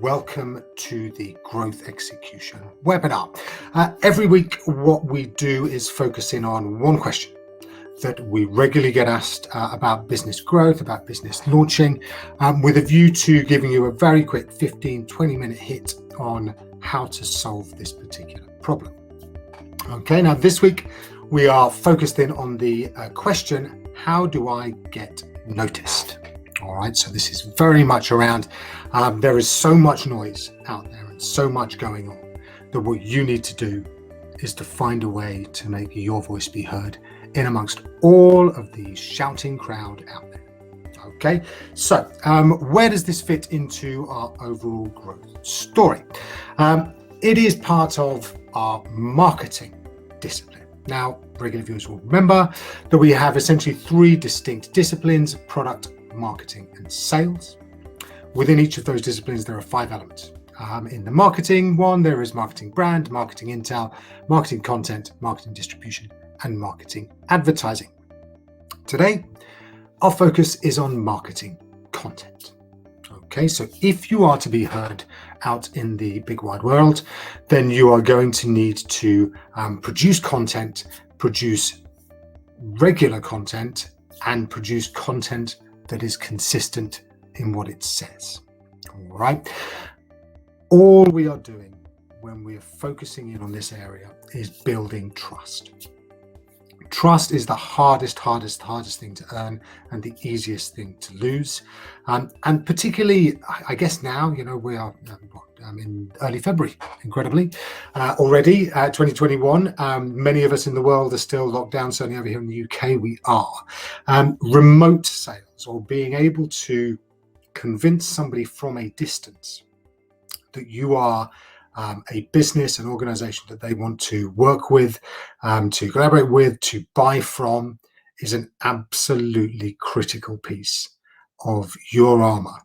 welcome to the Growth Execution webinar. Every week, what we do is focus in on one question that we regularly get asked about business growth, about business launching, with a view to giving you a very quick 15-20 minute hit on how to solve this particular problem. Okay, now this week we are focused in on the question, how do I get noticed? All right, so this is very much around, there is so much noise out there and so much going on that what you need to do is to find a way to make your voice be heard in amongst all of the shouting crowd out there. Okay, so where does this fit into our overall growth story? It is part of our marketing discipline. Now, regular viewers will remember that we have essentially three distinct disciplines: product, marketing, and sales. Within each of those disciplines, there are 5 elements. In the marketing one, there is marketing brand, marketing intel, marketing content, marketing distribution, and marketing advertising. Today, our focus is on marketing content. Okay, so if you are to be heard out in the big wide world, then you are going to need to produce content, produce regular content, and produce content that is consistent in what it says. All right. All we are doing when we are focusing in on this area is building trust. Trust is the hardest thing to earn and the easiest thing to lose. And particularly, I guess now, we are in early February, incredibly, already, 2021. Many of us in the world are still locked down, certainly over here in the UK we are. Remote sales, or being able to convince somebody from a distance that you are a business, an organization that they want to work with, to collaborate with, to buy from, is an absolutely critical piece of your armor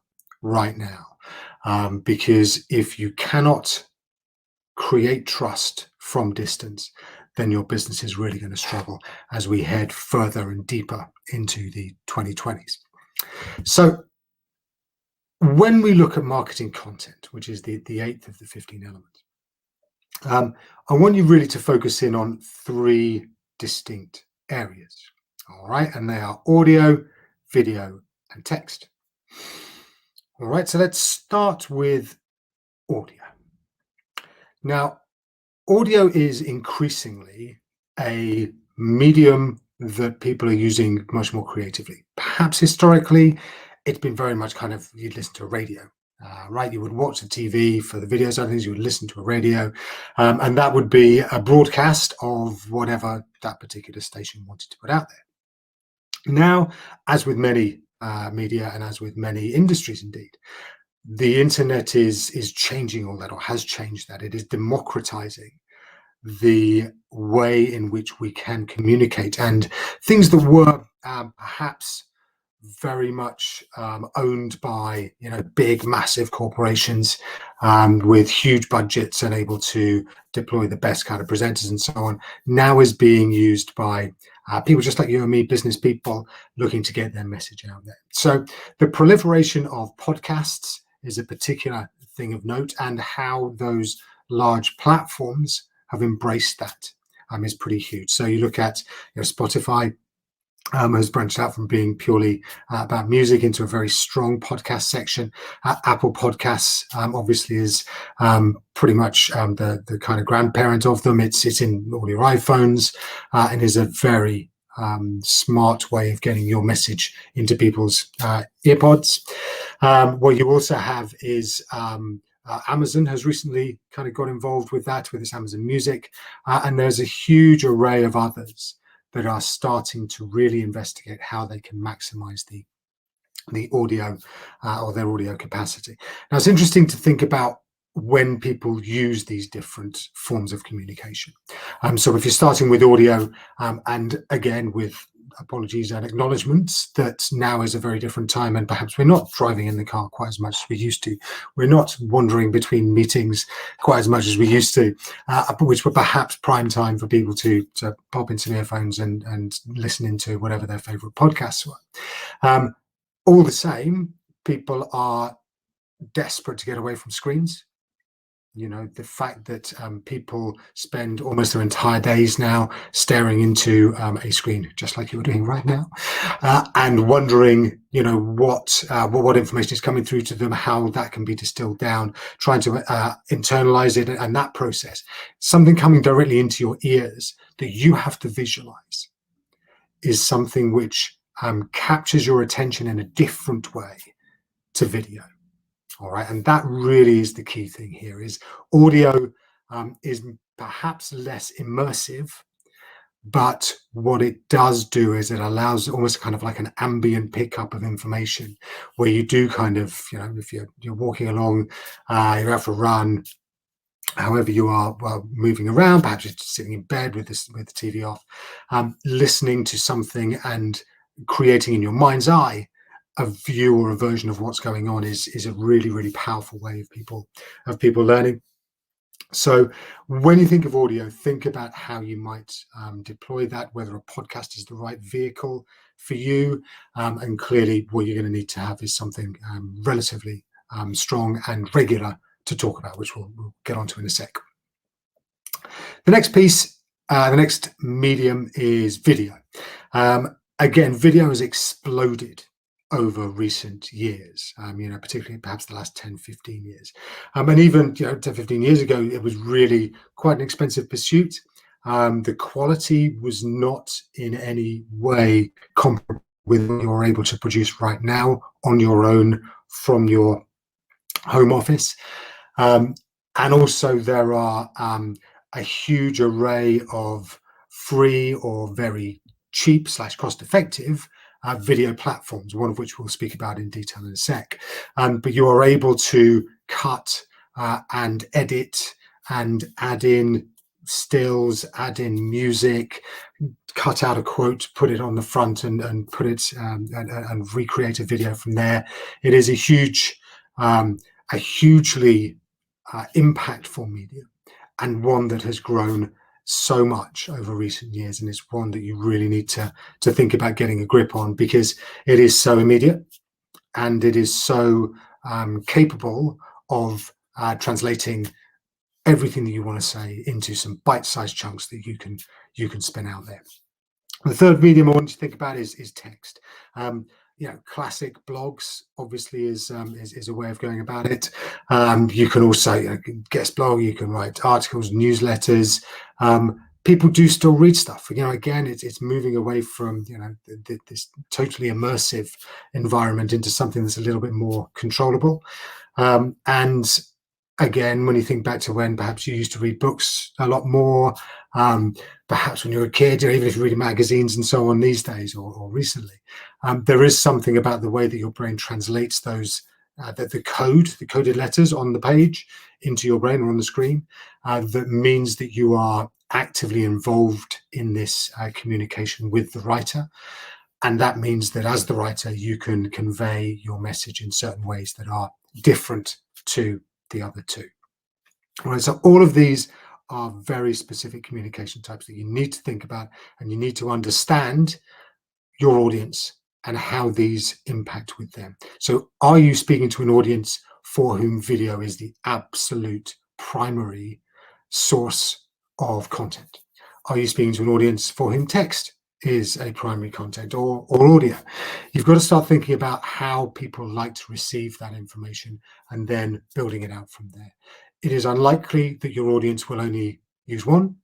right now. Because if you cannot create trust from distance, then your business is really going to struggle as we head further and deeper into the 2020s. So when we look at marketing content, which is the 8th of the 15 elements, I want you really to focus in on 3 distinct areas. All right, and they are audio, video, and text. All right, so let's start with audio. Now, audio is increasingly a medium that people are using much more creatively. Perhaps historically, it's been very much kind of, you'd listen to a radio, right? You would watch the TV for the video side of things, you would listen to a radio, and that would be a broadcast of whatever that particular station wanted to put out there. Now, as with many media and as with many industries indeed, the internet is changing all that, or has changed that. It is democratizing the way in which we can communicate, and things that were perhaps very much owned by big massive corporations with huge budgets and able to deploy the best kind of presenters and so on, now is being used by people just like you and me, business people looking to get their message out there. So the proliferation of podcasts is a particular thing of note, and how those large platforms have embraced that is pretty huge. So you look at Spotify has branched out from being purely about music into a very strong podcast section. Apple Podcasts obviously is pretty much the kind of grandparent of them. It's in all your iPhones and is a very smart way of getting your message into people's earpods. What you also have is Amazon has recently kind of got involved with that, with its Amazon Music, and there's a huge array of others that are starting to really investigate how they can maximize the audio or their audio capacity. Now, it's interesting to think about when people use these different forms of communication. So if you're starting with audio, and again, with apologies and acknowledgements that now is a very different time, and perhaps we're not driving in the car quite as much as we used to. We're not wandering between meetings quite as much as we used to, which were perhaps prime time for people to pop into earphones and listen into whatever their favorite podcasts were. All the same, people are desperate to get away from screens. The fact that people spend almost their entire days now staring into a screen, just like you're doing right now, and wondering, what information is coming through to them, how that can be distilled down, trying to internalize it, and that process, something coming directly into your ears that you have to visualize, is something which captures your attention in a different way to video. All right, and that really is the key thing here. Is audio is perhaps less immersive, but what it does do is it allows almost kind of like an ambient pickup of information, where you do kind of, if you're walking along, you're out for a run, however you are moving around, perhaps you're sitting in bed with the TV off, listening to something and creating in your mind's eye a view or a version of what's going on is a really, really powerful way of people learning. So when you think of audio, think about how you might deploy that, whether a podcast is the right vehicle for you, and clearly what you're going to need to have is something relatively strong and regular to talk about, which we'll get onto in a sec. The next piece, the next medium is video. Again, video has exploded over recent years, particularly perhaps the last 10, 15 years. And even 10, 15 years ago, it was really quite an expensive pursuit. The quality was not in any way comparable with what you're able to produce right now on your own from your home office. And also there are a huge array of free or very cheap / cost-effective video platforms, one of which we'll speak about in detail in a sec. But you are able to cut and edit and add in stills, add in music, cut out a quote, put it on the front, and put it and recreate a video from there. It is a hugely impactful medium, and one that has grown so much over recent years, and it's one that you really need to think about getting a grip on, because it is so immediate and it is so capable of translating everything that you want to say into some bite-sized chunks that you can spin out there. The third medium I want you to think about is text. Classic blogs obviously is a way of going about it. You can also guest blog, you can write articles, newsletters. People do still read stuff. Again, it's moving away from this totally immersive environment into something that's a little bit more controllable. And again, when you think back to when perhaps you used to read books a lot more, perhaps when you were a kid, or even if you're reading magazines and so on these days or recently, there is something about the way that your brain translates those, the coded letters on the page into your brain or on the screen, that means that you are actively involved in this communication with the writer. And that means that as the writer, you can convey your message in certain ways that are different to the other two. All right, so all of these are very specific communication types that you need to think about, and you need to understand your audience and how these impact with them. So are you speaking to an audience for whom video is the absolute primary source of content? Are you speaking to an audience for whom text is a primary content, or audio? You've got to start thinking about how people like to receive that information and then building it out from there. It is unlikely that your audience will only use one,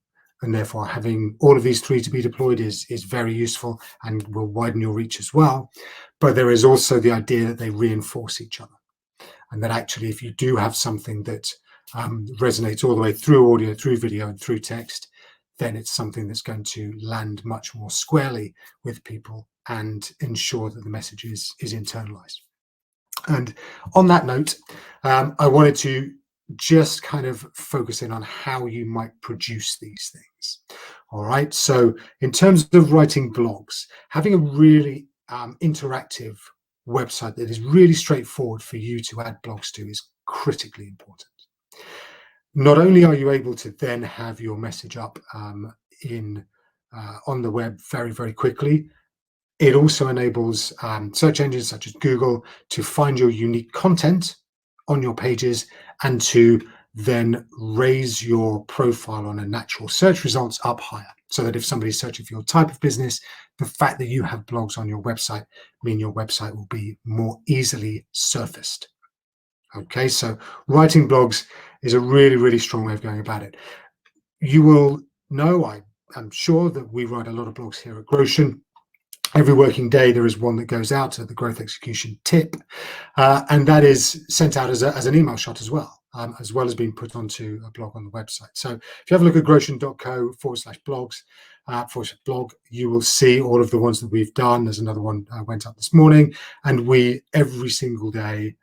and therefore having all of these three to be deployed is very useful and will widen your reach as well. But there is also the idea that they reinforce each other, and that actually if you do have something that resonates all the way through audio, through video, and through text, then it's something that's going to land much more squarely with people and ensure that the message is internalized. And on that note, I wanted to just kind of focus in on how you might produce these things. All right, so in terms of writing blogs, having a really interactive website that is really straightforward for you to add blogs to is critically important. Not only are you able to then have your message up on the web very, very quickly, it also enables search engines such as Google to find your unique content on your pages and to then raise your profile on a natural search results up higher, so that if somebody's searching for your type of business, the fact that you have blogs on your website mean your website will be more easily surfaced. Okay, so writing blogs is a really, really strong way of going about it. You will know, I'm sure, that we write a lot of blogs here at Groshen. Every working day, there is one that goes out to the growth execution tip, and that is sent out as an email shot as well as being put onto a blog on the website. So if you have a look at groshen.co/blogs, /blog, you will see all of the ones that we've done. There's another one went up this morning, and we every single day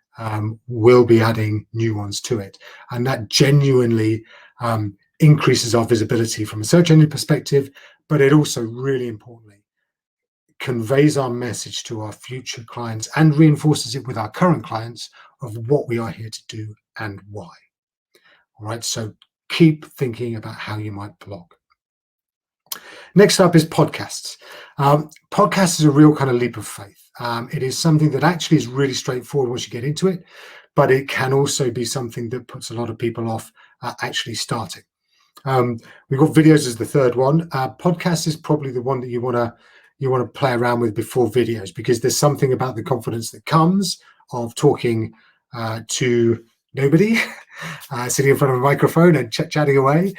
will be adding new ones to it, and that genuinely increases our visibility from a search engine perspective, but it also, really importantly, conveys our message to our future clients and reinforces it with our current clients of what we are here to do and why. All right, so keep thinking about how you might blog. Next up is podcasts. Podcasts is a real kind of leap of faith. It is something that actually is really straightforward once you get into it, but it can also be something that puts a lot of people off actually starting. We've got videos as the third one. Podcast is probably the one that you want to play around with before videos, because there's something about the confidence that comes of talking to nobody, sitting in front of a microphone and chatting away,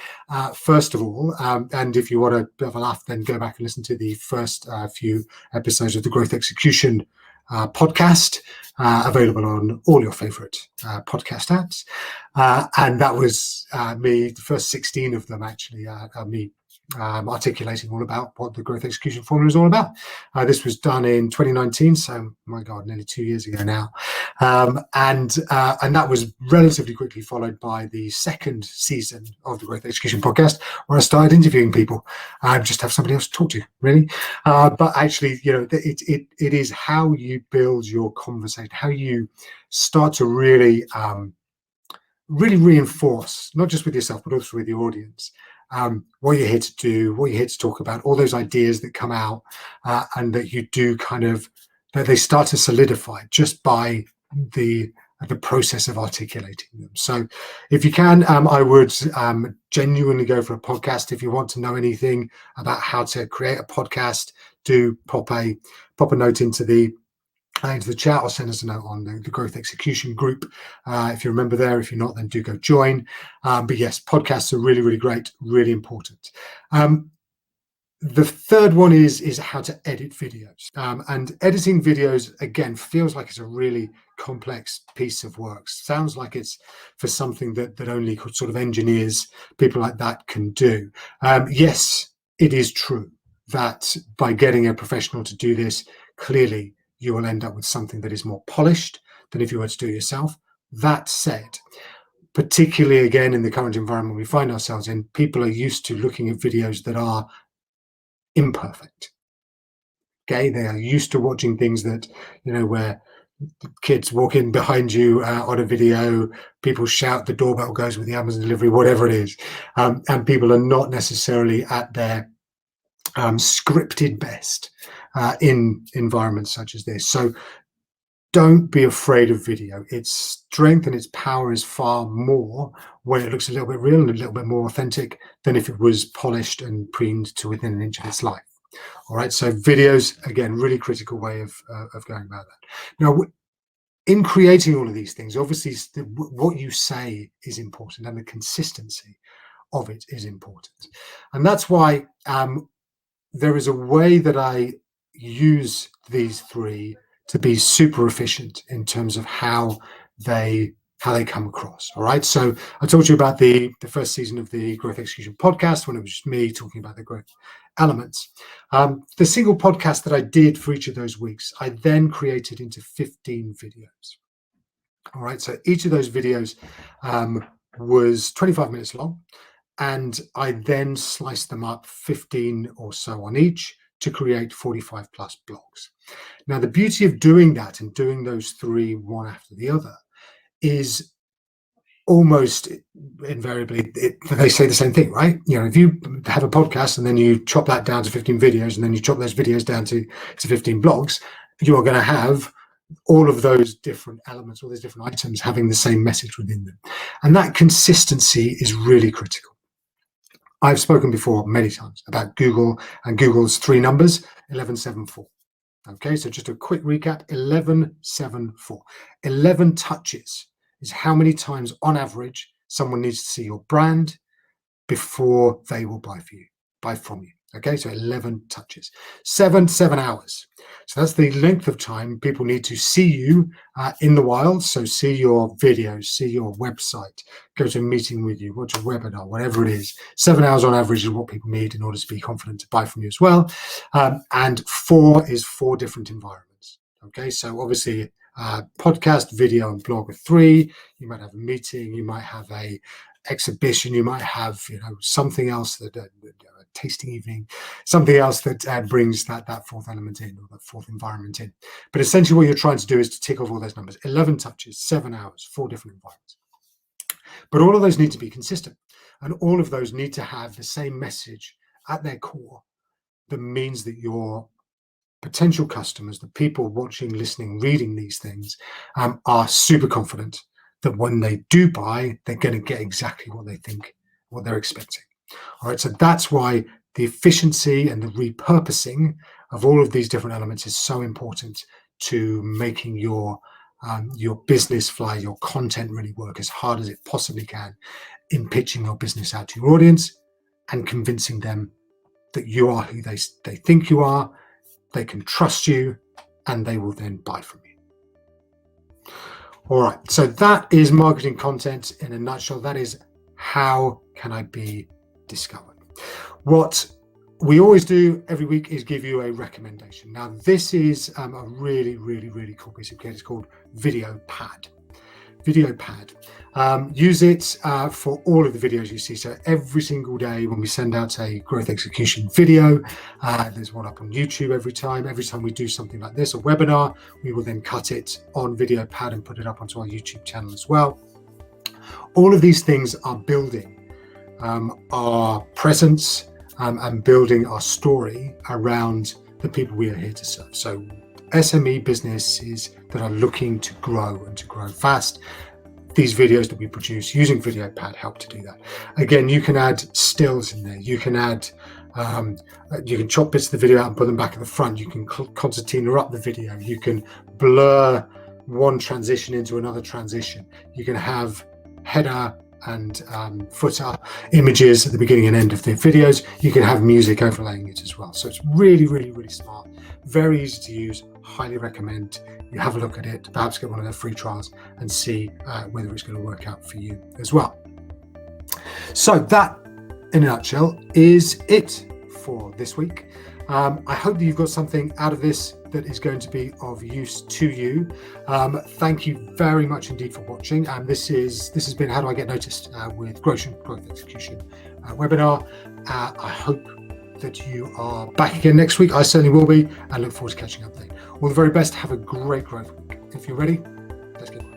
first of all. And if you want to have a laugh, then go back and listen to the first few episodes of the Growth Execution podcast, available on all your favorite podcast apps. And that was me, the first 16 of them actually, me articulating all about what the growth execution formula is all about. This was done in 2019, so my God, nearly 2 years ago now. And that was relatively quickly followed by the second season of the Growth Execution podcast, where I started interviewing people. Just have somebody else to talk to, really. But actually, it is how you build your conversation, how you start to really reinforce, not just with yourself, but also with your audience, what you're here to do, what you're here to talk about, all those ideas that come out, and that you do that they start to solidify just by the process of articulating them. So if you can, I would genuinely go for a podcast. If you want to know anything about how to create a podcast, do pop a note into the chat, or send us a note on the Growth Execution group if you're a member there. If you're not, then do go join. But yes, podcasts are really, really great, really important. The third one is how to edit videos. And editing videos, again, feels like it's a really complex piece of work. Sounds like it's for something that only sort of engineers, people like that, can do. Yes, it is true that by getting a professional to do this, clearly you will end up with something that is more polished than if you were to do it yourself. That said, particularly again in the current environment we find ourselves in, people are used to looking at videos that are imperfect. Okay, they are used to watching things that, where kids walk in behind you on a video, people shout, the doorbell goes with the Amazon delivery, whatever it is, and people are not necessarily at their scripted best in environments such as this. So don't be afraid of video. Its strength and its power is far more when it looks a little bit real and a little bit more authentic than if it was polished and preened to within an inch of its life. All right, so videos, again, really critical way of going about that. Now, in creating all of these things, obviously what you say is important, and the consistency of it is important. And that's why there is a way that I use these three to be super efficient in terms of how they come across. All right, so I told you about the first season of the Growth Execution podcast, when it was just me talking about the growth elements. The single podcast that I did for each of those weeks, I then created into 15 videos. All right, so each of those videos was 25 minutes long, and I then sliced them up 15 or so on each to create 45 plus blogs. Now, the beauty of doing that and doing those three one after the other is almost invariably they say the same thing, right? If you have a podcast and then you chop that down to 15 videos, and then you chop those videos down to 15 blogs, you are going to have all of those different elements, all those different items having the same message within them. And that consistency is really critical. I've spoken before many times about Google and Google's 3 numbers, 1174. Okay, so just a quick recap, 1174. 11 touches is how many times on average someone needs to see your brand before they will buy from you. Okay, so 11 touches. 7 hours. So that's the length of time people need to see you in the wild. So see your videos, see your website, go to a meeting with you, watch a webinar, whatever it is. 7 hours on average is what people need in order to be confident to buy from you as well. And 4 is 4 different environments. Okay, so obviously podcast, video, and blog are 3. You might have a meeting, you might have a exhibition, you might have something else that a tasting evening, something else that brings that 4th element in, or that 4th environment in. But essentially what you're trying to do is to tick off all those numbers: 11 touches, 7 hours, 4 different environments. But all of those need to be consistent, and all of those need to have the same message at their core that means that your potential customers, the people watching, listening, reading these things, are super confident that when they do buy, they're going to get exactly what they think, what they're expecting. All right, so that's why the efficiency and the repurposing of all of these different elements is so important to making your business fly, your content really work as hard as it possibly can in pitching your business out to your audience and convincing them that you are who they think you are, they can trust you, and they will then buy from you. All right, so that is marketing content in a nutshell. That is how can I be discovered. What we always do every week is give you a recommendation. Now, this is a really, really, really cool piece of kit. It's called Video Pad. Use it for all of the videos you see. So every single day when we send out a growth execution video, there's one up on YouTube every time we do something like this, a webinar, we will then cut it on Video Pad and put it up onto our YouTube channel as well. All of these things are building our presence and building our story around the people we are here to serve. So SME businesses that are looking to grow and to grow fast, these videos that we produce using Video Pad help to do that. Again, you can add stills in there. You can add, you can chop bits of the video out and put them back at the front. You can concertina up the video. You can blur one transition into another transition. You can have header and footer images at the beginning and end of the videos. You can have music overlaying it as well. So it's really, really, really smart. Very easy to use. Highly recommend you have a look at it, perhaps get one of their free trials and see whether it's going to work out for you as well. So that, in a nutshell, is it for this week. I hope that you've got something out of this that is going to be of use to you. Thank you very much indeed for watching. This has been How Do I Get Noticed with Growth Execution webinar. I hope that you are back again next week. I certainly will be, and look forward to catching up then. All the very best. Have a great growth week. If you're ready, let's get going.